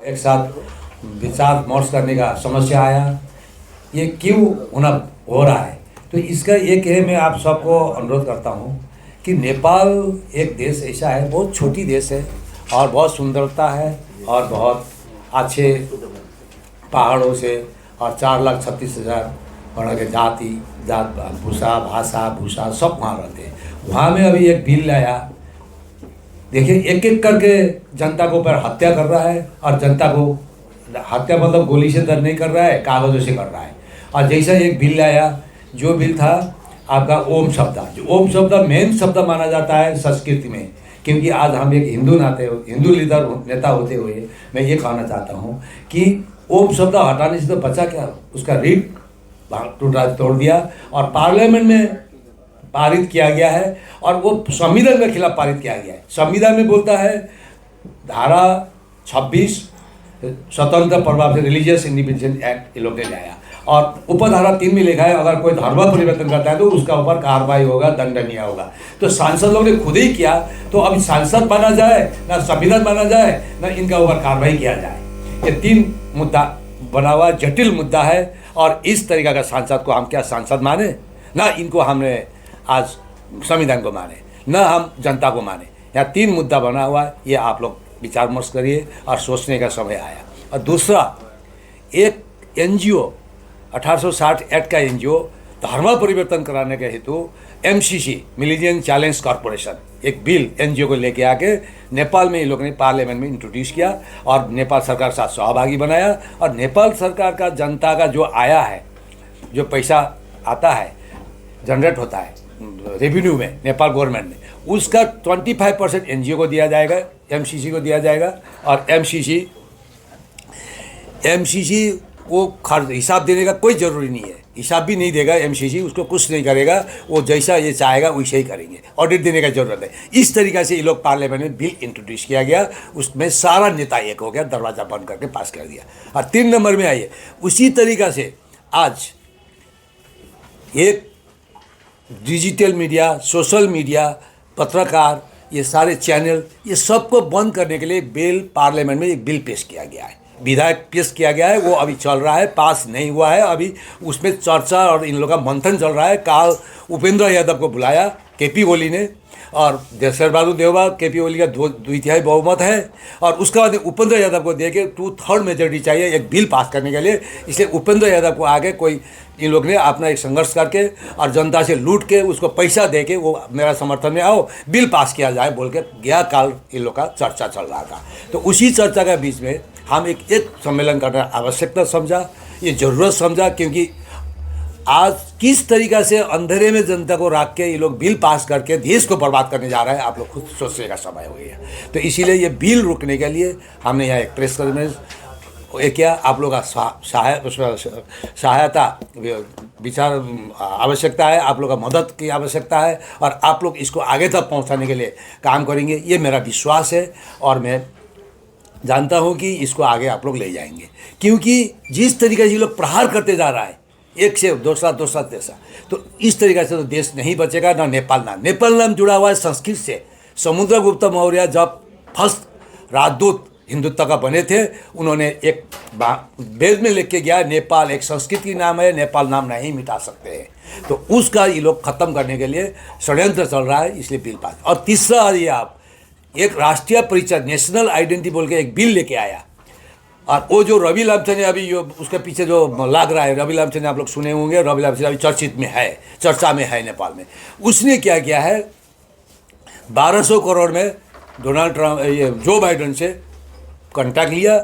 एक साथ विचार विमर्श करने का समस्या आया, ये क्यों होना हो रहा है। तो इसका एक है, मैं आप सबको अनुरोध करता हूँ कि नेपाल एक देश ऐसा है, बहुत छोटी देश है और बहुत सुंदरता है और बहुत अच्छे पहाड़ों से, और 4,36,000 वहाँ के जात भूषा सब वहाँ रहते हैं। वहाँ में अभी एक बिल लाया, देखिए एक एक करके जनता को ऊपर हत्या कर रहा है, और जनता को हत्या मतलब गोली से दर्द नहीं कर रहा है, कागज़ों से कर रहा है। और जैसा एक बिल लाया, जो बिल था आपका ओम शब्द, जो ओम शब्द मेन शब्द माना जाता है संस्कृति में, क्योंकि आज हम एक हिंदू लीडर नेता होते हुए मैं ये कहना चाहता हूँ कि ओम शब्द हटाने से तो बचा क्या, उसका रीट तोड़ दिया और पार्लियामेंट में पारित किया गया है, और वो संविधान के खिलाफ पारित किया गया है। संविधान में बोलता है धारा 26 स्वतंत्र प्रभाव से रिलीजियस इंडिपेंडेंस एक्ट ये लोग ने लाया, और उपधारा 3 में लिखा है अगर कोई धर्म परिवर्तन करता है तो उसका ऊपर कार्रवाई होगा, दंडनीय होगा। तो सांसद लोग ने खुद ही किया, तो अभी सांसद बना जाए ना संविधान बना जाए ना इनका ऊपर कार्रवाई किया जाए। ये 3 मुद्दा बना हुआ जटिल मुद्दा है, और इस तरीका का सांसद को हम क्या सांसद माने, ना इनको हमने आज संविधान को माने, ना हम जनता को माने। यहाँ 3 मुद्दा बना हुआ है, ये आप लोग विचार विमर्श करिए और सोचने का समय आया। और दूसरा, एक NGO 1860 एक्ट का NGO धर्म परिवर्तन कराने के हेतु MCC मिलेनियम चैलेंज कॉरपोरेशन एक बिल NGO को लेके आके नेपाल में ये लोग ने पार्लियामेंट में इंट्रोड्यूस किया और नेपाल सरकार के साथ सहभागी बनाया। और नेपाल सरकार का जनता का जो आया है, जो पैसा आता है, जनरेट होता है रेवेन्यू में नेपाल गवर्नमेंट में, उसका 25% NGO को दिया जाएगा, MCC को दिया जाएगा। और MCC वो खर्च हिसाब देने का कोई ज़रूरी नहीं है, हिसाब भी नहीं देगा MCC, उसको कुछ नहीं करेगा, वो जैसा ये चाहेगा वैसे ही करेंगे, ऑडिट देने का ज़रूरत है। इस तरीक़े से ये लोग पार्लियामेंट में बिल इंट्रोड्यूस किया गया, उसमें सारा नेता एक हो गया, दरवाज़ा बंद करके पास कर दिया। और 3 नंबर में आइए, उसी तरीक़ा से आज एक डिजिटल मीडिया, सोशल मीडिया, पत्रकार, ये सारे चैनल, ये सबको बंद करने के लिए बिल पार्लियामेंट में एक बिल पेश किया गया है, विधायक पेश किया गया है, वो अभी चल रहा है, पास नहीं हुआ है, अभी उसमें चर्चा और इन लोगों का मंथन चल रहा है। कल उपेंद्र यादव को बुलाया KP ओली ने, और शेरबहादुर देउबा KP ओली का 2/3 बहुमत है, और उसके बाद उपेंद्र यादव को दे के 2/3 मेजोरिटी चाहिए एक बिल पास करने के लिए। इसलिए उपेंद्र यादव को आगे कोई इन लोग ने अपना एक संघर्ष करके और जनता से लूट के उसको पैसा दे के वो मेरा समर्थन में आओ, बिल पास किया जाए बोल के गया। काल इन लोग का चर्चा चल रहा था, तो उसी चर्चा के बीच में हम एक सम्मेलन करना आवश्यकता समझा, ये ज़रूरत समझा, क्योंकि आज किस तरीक़ा से अंधेरे में जनता को रख के ये लोग बिल पास करके देश को बर्बाद करने जा रहे हैं, आप लोग खुद सोचने का समय हो गया। तो इसीलिए ये बिल रोकने के लिए हमने यहाँ एक प्रेस कॉन्फ्रेंस किया, आप लोग का सहायता विचार आवश्यकता है, आप लोग का मदद की आवश्यकता है, और आप लोग इसको आगे तक पहुँचाने के लिए काम करेंगे, ये मेरा विश्वास है। और मैं जानता हूँ कि इसको आगे आप लोग ले जाएंगे, क्योंकि जिस तरीके से ये लोग प्रहार करते जा रहा है, एक से दूसरा तेसरा, तो इस तरीके से तो देश नहीं बचेगा। ना नेपाल नाम जुड़ा हुआ है संस्कृत से। समुद्रगुप्त मौर्य जब फर्स्ट राजदूत हिंदुत्व का बने थे, उन्होंने एक वेद में लिख के गया, नेपाल एक संस्कृति नाम है, नेपाल नाम नहीं मिटा सकते हैं। तो उसका ये लोग ख़त्म करने के लिए षड्यंत्र चल रहा है, इसलिए बिल पास। और तीसरा, ये आप एक राष्ट्रीय परिचय, नेशनल आइडेंटिटी बोल के एक बिल लेके आया, और वो जो रवि लामछाने अभी जो उसके पीछे जो लाग रहा है, रवि लामछाने आप लोग सुने होंगे, रवि लामछाने अभी चर्चा में है नेपाल में। उसने क्या किया है, 1200 करोड़ में डोनाल्ड ट्रम्प ये जो बाइडेन से कॉन्टैक्ट लिया,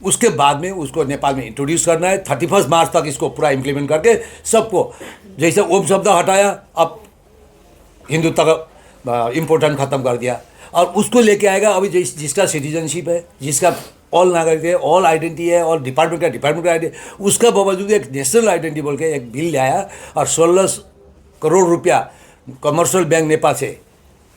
उसके बाद में उसको नेपाल में इंट्रोड्यूस करना है। 31 मार्च तक इसको पूरा इम्प्लीमेंट करके सबको, जैसे ओम शब्द हटाया, अब हिंदुत्व का इम्पोर्टेंट ख़त्म कर दिया, और उसको लेके आएगा अभी जिसका सिटीजनशिप है, जिसका ऑल नागरिक है, ऑल आइडेंटिटी है, और डिपार्टमेंट का आइडेंटिटी, उसका बावजूद एक नेशनल आइडेंटिटी बोल के एक बिल लाया, और 16 करोड़ रुपया कमर्शियल बैंक नेपाल से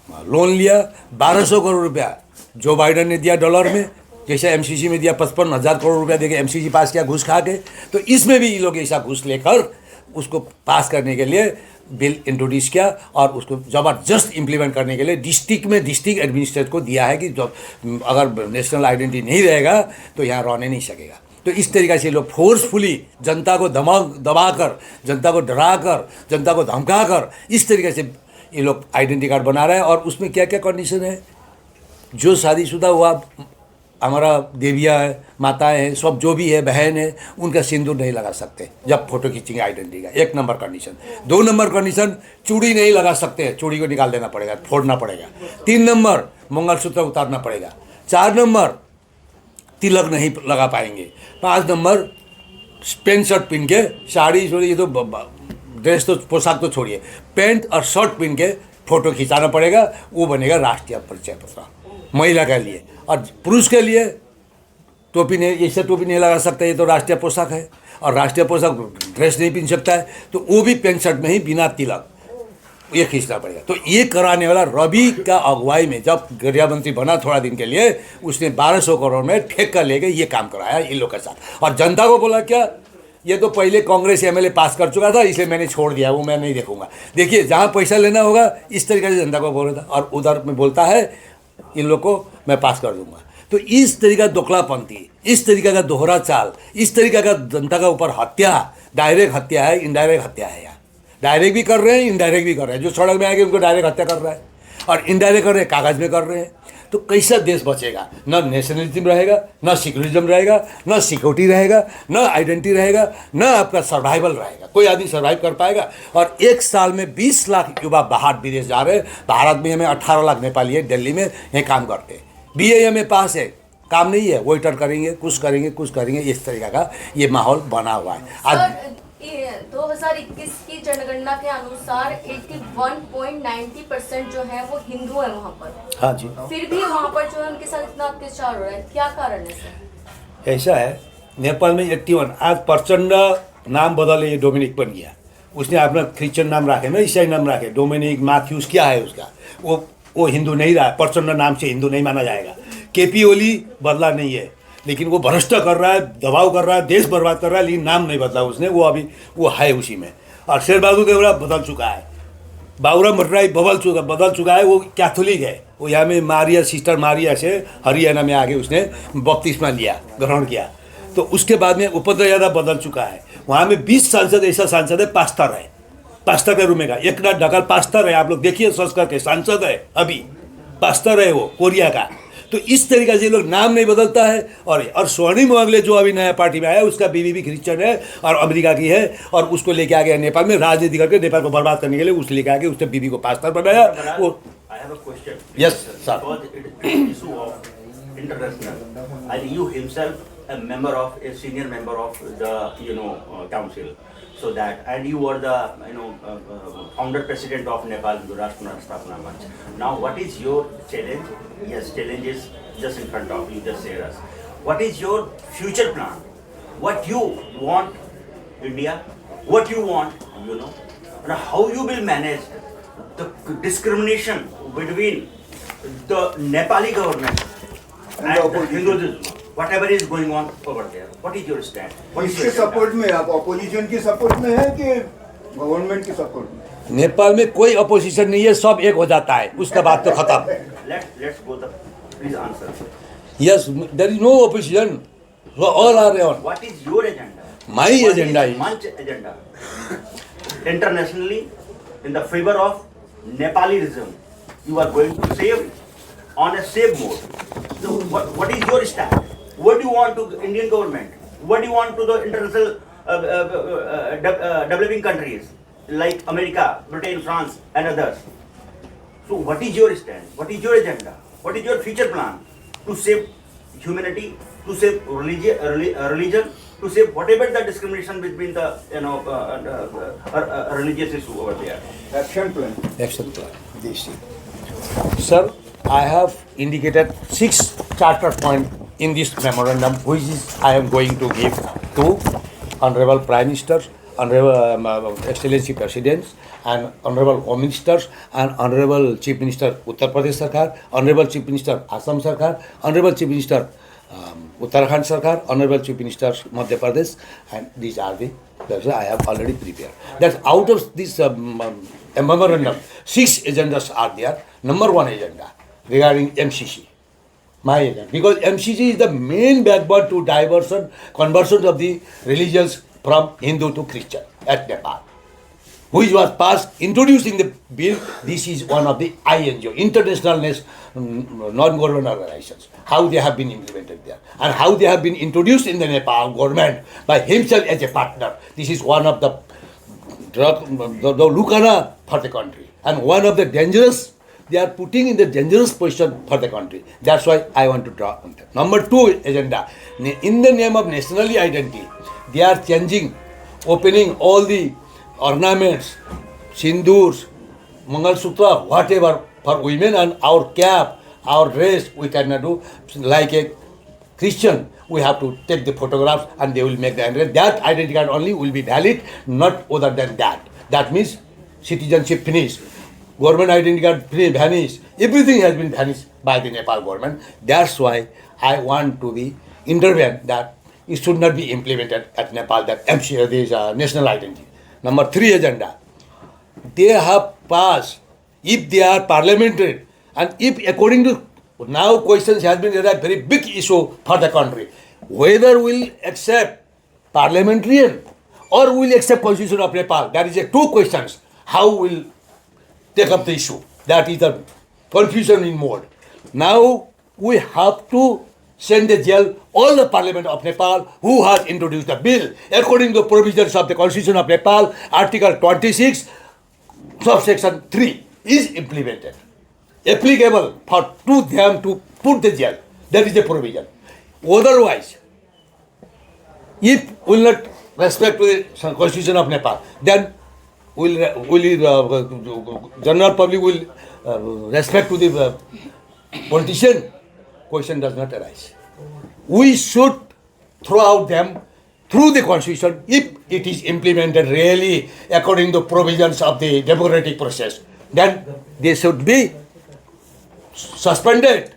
लोन लिया। 1200 करोड़ रुपया जो बाइडेन ने दिया डॉलर में, जैसे MCC में दिया 55,000 करोड़ रुपया देके MCC पास किया घूस खा के। तो इसमें भी ये लोग ऐसा घूस लेकर उसको पास करने के लिए बिल इंट्रोड्यूस किया और उसको ज़बरदस्त इम्प्लीमेंट करने के लिए डिस्ट्रिक्ट में डिस्ट्रिक्ट एडमिनिस्ट्रेटर को दिया है कि जब अगर नेशनल आइडेंटिटी नहीं रहेगा तो यहाँ रहने नहीं सकेगा। तो इस तरीक़े से लोग फोर्सफुली जनता को दबाकर, जनता को डराकर, जनता को धमकाकर इस तरीके से ये लोग आइडेंटिटी कार्ड बना रहे हैं। और उसमें क्या क्या कंडीशन है, जो शादीशुदा हुआ हमारा देवियाँ है, माताएं हैं, सब जो भी है, बहन है, उनका सिंदूर नहीं लगा सकते जब फोटो खींचेंगे आइडेंटिटी का। 1 नंबर कंडीशन। 2 नंबर कंडीशन, चूड़ी नहीं लगा सकते, चूड़ी को निकाल देना पड़ेगा, फोड़ना पड़ेगा। 3 नंबर, मंगलसूत्र उतारना पड़ेगा। 4 नंबर, तिलक नहीं लगा पाएंगे। 5 नंबर, पेंट शर्ट पहन के, साड़ी ये तो ड्रेस तो पोशाक तो छोड़िए, पेंट और शर्ट पहन के फोटो खिंचाना पड़ेगा। वो बनेगा राष्ट्रीय परिचय पत्र महिला के लिए। और पुरुष के लिए टोपी नहीं, ऐसे टोपी नहीं लगा सकता, ये तो राष्ट्रीय पोशाक है। और राष्ट्रीय पोशाक ड्रेस नहीं पहन सकता है, तो वो भी पेंट शर्ट में ही बिना तिलक ये खींचना पड़ेगा। तो ये कराने वाला रवि का अगुवाई में जब गृह मंत्री बना थोड़ा दिन के लिए, उसने 1200 करोड़ में ठेका लेके ये काम कराया इन लोग के साथ। और जनता को बोला क्या, ये तो पहले कांग्रेस एमएलए पास कर चुका था, इसलिए मैंने छोड़ दिया, वो मैं नहीं देखूंगा। देखिए, जहाँ पैसा लेना होगा इस तरीके से जनता को बोल रहा था, और उधर में बोलता है इन लोग को मैं पास कर दूंगा। तो इस तरीका दोखलापंथी, इस तरीका का दोहरा चाल, इस तरीका का जनता का ऊपर हत्या, डायरेक्ट हत्या है, इनडायरेक्ट हत्या है। यहाँ डायरेक्ट भी कर रहे हैं, इनडायरेक्ट भी कर रहे हैं। जो सड़क में आएंगे उनको डायरेक्ट हत्या कर रहा है, और इनडायरेक्ट कर रहे हैं, कागज में कर रहे हैं। तो कैसा देश बचेगा? न नेशनलिज्म रहेगा, न सिक्युलरिज्म रहेगा, न सिक्योरिटी रहेगा, न आइडेंटिटी रहेगा, न आपका सर्वाइवल रहेगा। कोई आदमी सर्वाइव कर पाएगा? और 1 साल में 20 लाख युवा बाहर विदेश जा रहे हैं। भारत में हमें 18 लाख नेपाली है, दिल्ली में ये काम करते हैं, BA में पास है, काम नहीं है, वेटर करेंगे, कुछ करेंगे, कुछ करेंगे। इस तरीका का ये माहौल बना हुआ है। आज 2021 की जनगणना के अनुसार 81.90% जो है वो हिंदू है वहाँ पर। हाँ जी। फिर भी वहाँ पर जो है उनके साथ इतना अत्याचार हो रहा है, क्या कारण है सर? ऐसा है, नेपाल में 81, आज प्रचंड नाम बदले, ये डोमिनिक बन गया। उसने अपना क्रिश्चियन नाम रखे ना, ईसाई नाम रखे, डोमिनिक मैथ्यूस क्या है उसका, वो हिंदू नहीं रहा। प्रचंड नाम से हिंदू नहीं माना जाएगा। KP ओली बदला नहीं है, लेकिन वो भ्रष्ट कर रहा है, दबाव कर रहा है, देश बर्बाद कर रहा है, लेकिन नाम नहीं बदला उसने, वो अभी वो है उसी में। और शेरबहादुर देवरा बदल चुका है, बाबूराम भट्टराई बदल चुका है, वो कैथोलिक है। वो यहाँ में मारिया, सिस्टर मारिया से हरियाणा में आके उसने बपतिस्मा लिया, ग्रहण किया। तो उसके बाद में उपेंद्र यादव बदल चुका है। वहाँ में 20 सांसद ऐसा सांसद है, पास्टर है, पास्टर के रूम का एकनाथ ढकाल पास्टर है। आप लोग देखिए, संस्कार के सांसद है, अभी पास्टर है वो, कोरिया का। तो इस तरीके से लोग नाम नहीं बदलता है। और स्वर्णिम मोहंगले जो अभी नया पार्टी में आया, उसका बीवी भी क्रिश्चियन है और अमेरिका की है, और उसको लेके आ गया नेपाल में राजनीति करके, नेपाल को बर्बाद करने के लिए उस लेके आके उसने बीवी को पास्टर बनाया। वो yes sir, you himself a member of a senior member of the council, so that, and you were the founder president of Nepal Rashtra Sthapana Manch. Now what is your challenge? Yes, challenge is just in front of you, just share us. What is your future plan? What you want India? What you want, and how you will manage the discrimination between the Nepali government and the Hinduism? Whatever is going on over there, what is your stand? किसके support में आप? Opposition के support में है कि government के support में? नेपाल में कोई अपोजिशन नहीं है, सब एक हो जाता है, उसका बात तो खत्म। Let's go the please answer. Yes, there is no opposition. So all are on. What is your agenda? My What agenda is is- Manch agenda. Internationally, in the favor of Nepalism, you are going to save on a save mode. So what is your stand? What do you want to Indian government? What do you want to the international developing countries like America, Britain, France, and others? So what is your stand? What is your agenda? What is your future plan to save humanity, to save religion, to save whatever the discrimination between the religious issue over there? Action plan. Action plan. Sir, I have indicated 6 charter points in this memorandum, which is I am going to give to Honorable Prime Minister, Honorable Excellency Presidents, and Honorable Home Ministers, and Honorable Chief Minister Uttar Pradesh Sarkar, Honorable Chief Minister Assam Sarkar, Honorable Chief Minister Uttarakhand Sarkar, Honorable Chief Minister Madhya Pradesh, and these are the That's why I have already prepared. That's out of this memorandum, 6 agendas are there. Number 1 agenda regarding MCC, my agenda, because MCC is the main backbone to conversion of the religions from Hindu to Christian at Nepal, which was passed introducing the bill. This is one of the INGO, international non-government organizations, how they have been implemented there and how they have been introduced in the Nepal government by himself as a partner. This is one of the Lukana for the country and one of the dangerous, they are putting in the dangerous position for the country. That's why I want to draw on that. Number 2 agenda, in the name of national identity, they are changing, opening all the ornaments, sindoors, Mangal Sutra, whatever for women, and our cap, our dress, we cannot do. Like a Christian, we have to take the photographs and they will make the identity. That identity card only will be valid, not other than that. That means citizenship finished. Government identity card vanished. Everything has been vanished by the Nepal government. That's why I want to be intervene that it should not be implemented at Nepal, that this national identity. Number 3 agenda, they have passed, if they are parliamentary, and if according to now questions has been a very big issue for the country, whether we'll accept parliamentarian or we'll accept constitution of Nepal. That is a 2 questions. How will take up the issue? That is the confusion in mode. Now we have to send the jail all the parliament of Nepal who has introduced the bill according to provisions of the constitution of Nepal. Article 26, subsection 3 is implemented, applicable for to them to put the jail. That is the provision. Otherwise, if we will not respect to the constitution of Nepal, then general public will respect to the politician. Question does not arise. We should throw out them through the constitution if it is implemented really according to provisions of the democratic process. Then they should be suspended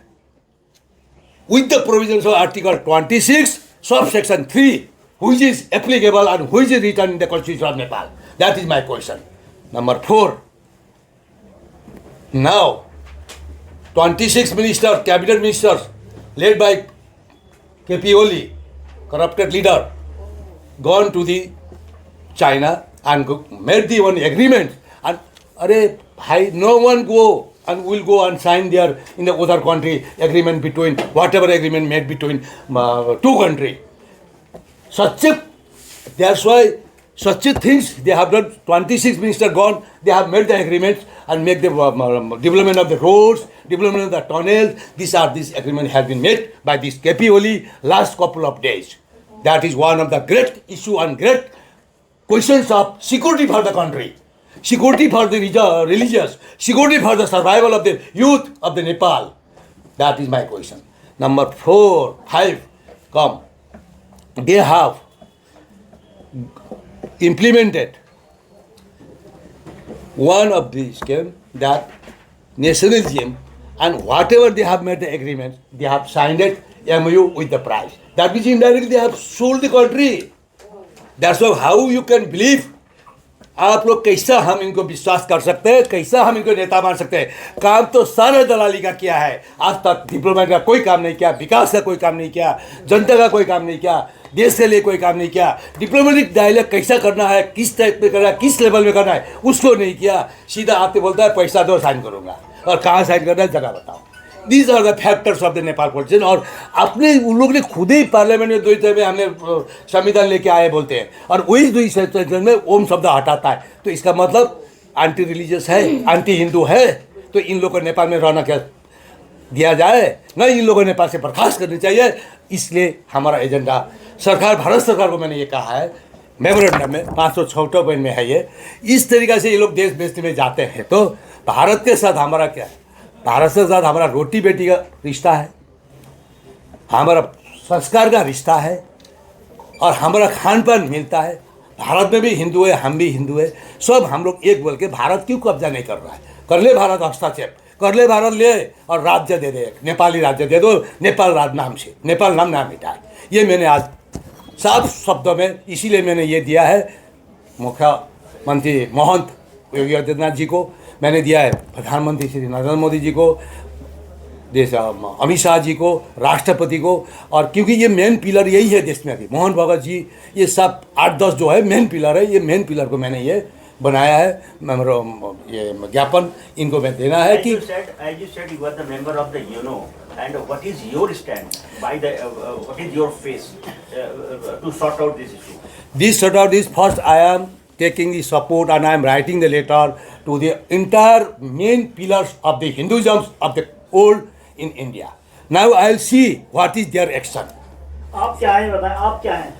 with the provisions of Article 26, subsection 3, which is applicable and which is written in the constitution of Nepal. That is my question. Number 4. Now, 26 ministers, cabinet ministers, led by KP Oli, corrupted leader, gone to the China and made the one agreement. And no one go and will go and sign there in the other country agreement between whatever agreement made between 2 countries. That's why such things they have done. 26 ministers gone, they have made the agreements and make the development of the roads, development of the tunnels. This agreement has been made by this KP Oli last couple of days. That is one of the great issue and great questions of security for the country, security for the religious, security for the survival of the youth of the Nepal. That is my question. Number 4, 5, come. They have implemented one of the scheme that nationalism and whatever they have made the agreement, they have signed it MOU with the price. That means indirectly they have sold the country. That's why how you can believe, आप लोग कैसा हम इनको विश्वास कर सकते हैं, कैसा हम इनको नेता मान सकते हैं? काम तो सारे दलाली का किया है। आज तक डिप्लोमेट का कोई काम नहीं किया, विकास का कोई काम नहीं किया, जनता का कोई काम नहीं किया, देश के लिए कोई काम नहीं किया। डिप्लोमेटिक डायलॉग कैसा करना है, किस टाइप में करना है, किस लेवल में करना है, उसको नहीं किया। सीधा आपसे बोलता है पैसा दो साइन करूँगा, और कहाँ साइन करना है जगह बताओ। These are the factors of the Nepal politician। और अपने उन लोग ने खुद ही पार्लियामेंट में 2 में हमने संविधान लेके आए बोलते हैं, और वही 2 सेंटेंस में ओम शब्द हटाता है। तो इसका मतलब एंटी रिलीजियस है, एंटी हिंदू है। तो इन लोगों को नेपाल में रहना क्या दिया जाए? नहीं, इन लोगों को नेपाल से बर्खास्त करनी चाहिए। इसलिए हमारा एजेंडा सरकार, भारत सरकार को मैंने ये कहा है मेमोरेंडम में, 506 पॉइंट में है ये। इस तरीक़े से ये लोग देश बेचने में जाते हैं। तो भारत के साथ हमारा क्या है? भारत के साथ हमारा रोटी बेटी का रिश्ता है, हमारा संस्कार का रिश्ता है, और हमारा खान पान मिलता है। भारत में भी हिंदू है, हम भी हिंदू है, सब हम लोग एक बोल के भारत क्यों कब्जा नहीं कर रहा है? कर ले भारत हस्तक्षेप, कर ले भारत ले, और राज्य दे दे, नेपाली राज्य दे दो, नेपाल राज नाम से, नेपाल नाम ना मिटाए। ये मैंने आज साफ शब्दों में इसीलिए मैंने ये दिया है मुख्यमंत्री महंत योगी आदित्यनाथ जी को, मैंने दिया है प्रधानमंत्री श्री नरेंद्र मोदी जी को, देश अमित शाह जी को, राष्ट्रपति को। और क्योंकि ये मेन पिलर यही है देश में अभी, मोहन भगत जी, ये सब 8-10 जो है मेन पिलर है, ये मेन पिलर को मैंने ये बनाया है, ये ज्ञापन इनको मैं देना है कि as you said, you are the member of the UNO, and what is your stand by the what is your face to sort out this issue? this sort out is first I am taking the support and I am writing the letter to the entire main pillars of the Hinduism of the old in India. Now I will see what is their action. आप क्या हैं बताएं, आप क्या हैं,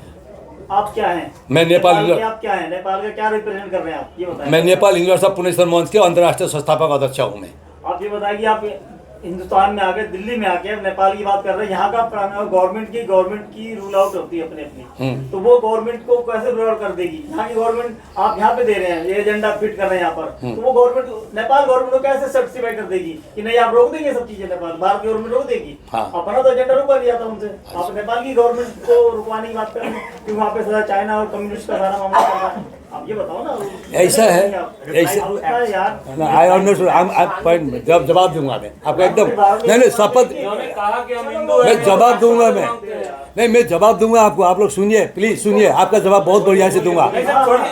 आप क्या हैं? मैं नेपाल के आप क्या हैं, नेपाल का क्या रिप्रेजेंट कर रहे हैं आप, ये बताएं। मैं नेपाल यूनिवर्सिटी ऑफ पुनेश्वर मंच के अंतर्राष्ट्रीय संस्थापक अध्यक्ष हूँ मैं। आप ये बताइए कि आप हिंदुस्तान में आके, दिल्ली में आके नेपाल की बात कर रहे हैं। यहाँ का गवर्नमेंट की रूल आउट होती है अपनी, तो वो गवर्नमेंट को कैसे रूल आउट कर देगी? यहाँ की गवर्नमेंट आप यहाँ पे दे रहे हैं, ये एजेंडा फिट कर रहे हैं यहाँ पर, तो वो गवर्नमेंट नेपाल गवर्नमेंट को कैसे सर्टिफाई कर देगी कि नहीं आप रोक देंगे सब चीजें? नेपाल भारत की गवर्नमेंट रोक देगी? अपना तो एजेंडा रुकवा लिया था उनसे, आप नेपाल की गवर्नमेंट को रुकवाने की बात कर रहे हैं क्योंकि वहाँ पे सारा चाइना और कम्युनिस्ट का सारा मामला चल रहा है। आप ये बताओ ना, ऐसा है, ऐसा यार। आई अंडरस्टैंड, जब जवाब दूंगा मैं आपको एकदम, नहीं शपथ, मैं जवाब दूंगा, मैं जवाब दूंगा आपको। आप लोग सुनिए, प्लीज सुनिए, आपका जवाब बहुत बढ़िया से दूंगा।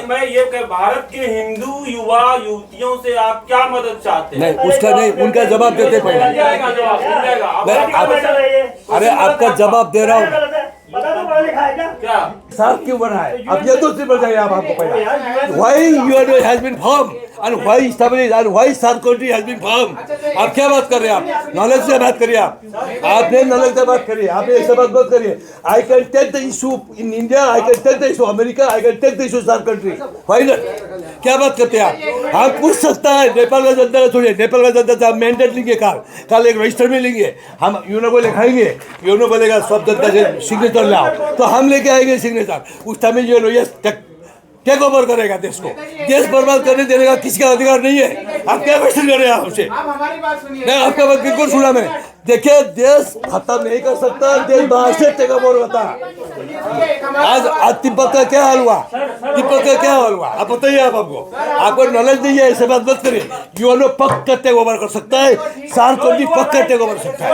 मैं ये भारत के हिंदू युवा युवतियों से आप क्या मदद चाहते हैं? नहीं उसका नहीं, उनका जवाब देते पहले। अरे आपका जवाब दे रहा हूँ। क्या साथ क्यों बना है? अब ये दूसरी बताइए आप हमको पहले। Why UNO has been formed and why established and why some country has been formed? आप क्या बात कर रहे हैं? आप नॉलेज से बात करिए, आपने नॉलेज से बात करिए, आपने ऐसे बात करिए। I can take the issue in India, I can take the issue America, I can take the issue some country. Why not? क्या बात करते हैं आप? आप पूछ सकता है, नेपाल का जनता को छोड़िए, नेपाल का जनता से हम मैंडेट लेंगे, कल एक रजिस्टर में लेंगे, हम यूनो को लिखाएंगे, यूनो बोलेगा सब जनता से सिग्नेचर लाओ, तो हम लेके आएंगे सिग्नेचर। उस टाइम में यूनो ये टेक ओवर करेगा देश को, देश बर्बाद करने देने का किसी का अधिकार नहीं है। आप क्या क्वेश्चन कर रहे हैं हमसे? नहीं, आपका बात बिल्कुल सुना मैं। देखिए, देश खत्म नहीं कर सकता, देश बाहर से टेक ओवर होता है। आज तिब्बत का क्या हाल हुआ? तिब्बत का क्या हाल हुआ? आप बताइए, आप आपको नॉलेज नहीं है, ऐसे बात मत करिए। यूएनओ पक्का टेक ओवर कर सकता है, सार को भी पक्का टेक ओवर कर सकता है।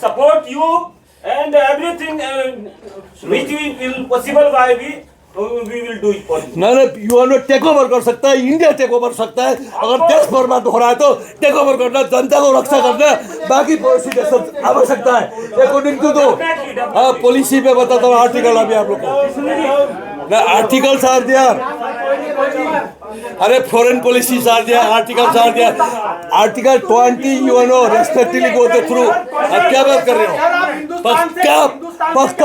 Support you and everything which we will possible by we will do it for you. ना यूएनओ टेक ओवर कर सकता है, इंडिया टेक ओवर सकता है। अगर देश बर्बाद हो रहा है तो टेक ओवर करना, जनता को रक्षा करना, बाकी पॉलिसी आवश्यकता है अकॉर्डिंग टू दो। हाँ, पॉलिसी पे बताता हूँ आर्टिकल अभी आप लोग को। आर्टिकल सार दिया, अरे फॉरेन पॉलिसी सार दिया, आर्टिकल सार दिया, article 20 UNO respectively go through. अब क्या बात कर रहे हो? पक्का